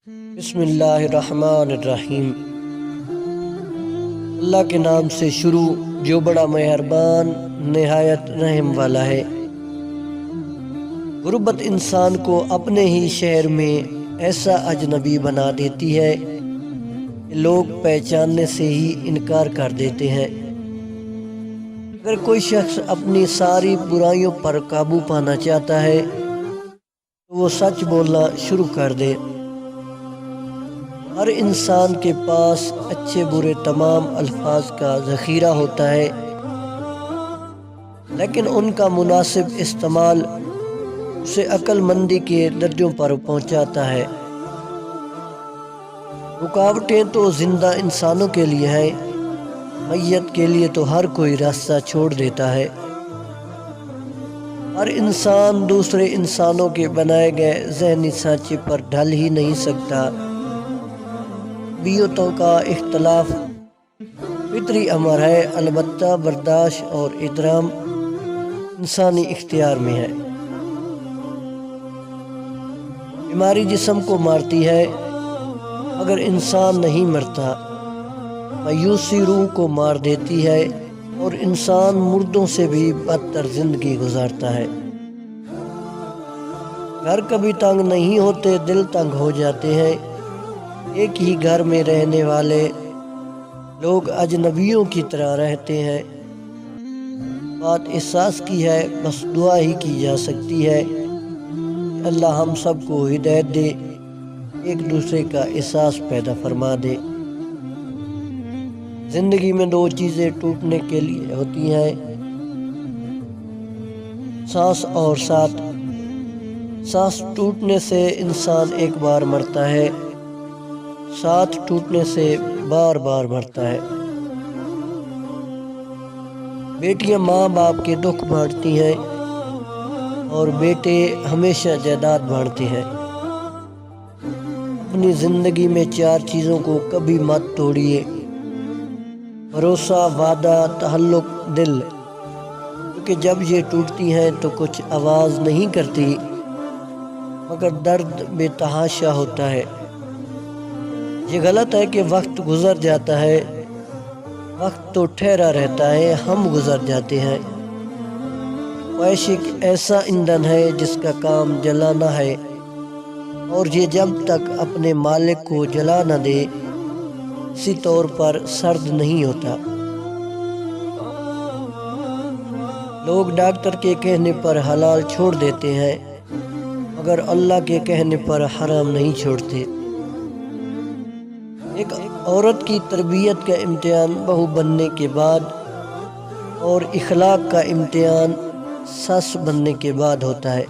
بسم اللہ الرحمن الرحیم۔ اللہ کے نام سے شروع جو بڑا مہربان نہایت رحم والا ہے۔ غربت انسان کو اپنے ہی شہر میں ایسا اجنبی بنا دیتی ہے کہ لوگ پہچاننے سے ہی انکار کر دیتے ہیں۔ اگر کوئی شخص اپنی ساری برائیوں پر قابو پانا چاہتا ہے تو وہ سچ بولنا شروع کر دے۔ ہر انسان کے پاس اچھے برے تمام الفاظ کا ذخیرہ ہوتا ہے، لیکن ان کا مناسب استعمال اسے عقل مندی کے درجوں پر پہنچاتا ہے۔ رکاوٹیں تو زندہ انسانوں کے لیے ہیں، میت کے لیے تو ہر کوئی راستہ چھوڑ دیتا ہے۔ ہر انسان دوسرے انسانوں کے بنائے گئے ذہنی سانچے پر ڈھل ہی نہیں سکتا۔ طبیعتوں کا اختلاف فطری امر ہے، البتہ برداشت اور احترام انسانی اختیار میں ہے۔ بیماری جسم کو مارتی ہے مگر انسان نہیں مرتا۔ مایوسی روح کو مار دیتی ہے اور انسان مردوں سے بھی بدتر زندگی گزارتا ہے۔ گھر کبھی تنگ نہیں ہوتے، دل تنگ ہو جاتے ہیں۔ ایک ہی گھر میں رہنے والے لوگ اجنبیوں کی طرح رہتے ہیں۔ بات احساس کی ہے، بس دعا ہی کی جا سکتی ہے کہ اللہ ہم سب کو ہدایت دے، ایک دوسرے کا احساس پیدا فرما دے۔ زندگی میں دو چیزیں ٹوٹنے کے لیے ہوتی ہیں، سانس اور ساتھ۔ سانس ٹوٹنے سے انسان ایک بار مرتا ہے، ساتھ ٹوٹنے سے بار بار مرتا ہے۔ بیٹیاں ماں باپ کے دکھ بانٹتی ہیں اور بیٹے ہمیشہ جائیداد بانٹتے ہیں۔ اپنی زندگی میں چار چیزوں کو کبھی مت توڑیے: بھروسہ، وعدہ، تعلق، دل، کیونکہ جب یہ ٹوٹتی ہیں تو کچھ آواز نہیں کرتی مگر درد بے تحاشا ہوتا ہے۔ یہ غلط ہے کہ وقت گزر جاتا ہے، وقت تو ٹھہرا رہتا ہے، ہم گزر جاتے ہیں۔ خواہش ایک ایسا ایندھن ہے جس کا کام جلانا ہے، اور یہ جب تک اپنے مالک کو جلا نہ دے کسی طور پر سرد نہیں ہوتا۔ لوگ ڈاکٹر کے کہنے پر حلال چھوڑ دیتے ہیں مگر اللہ کے کہنے پر حرام نہیں چھوڑتے۔ ایک عورت کی تربیت کا امتحان بہو بننے کے بعد اور اخلاق کا امتحان ساس بننے کے بعد ہوتا ہے۔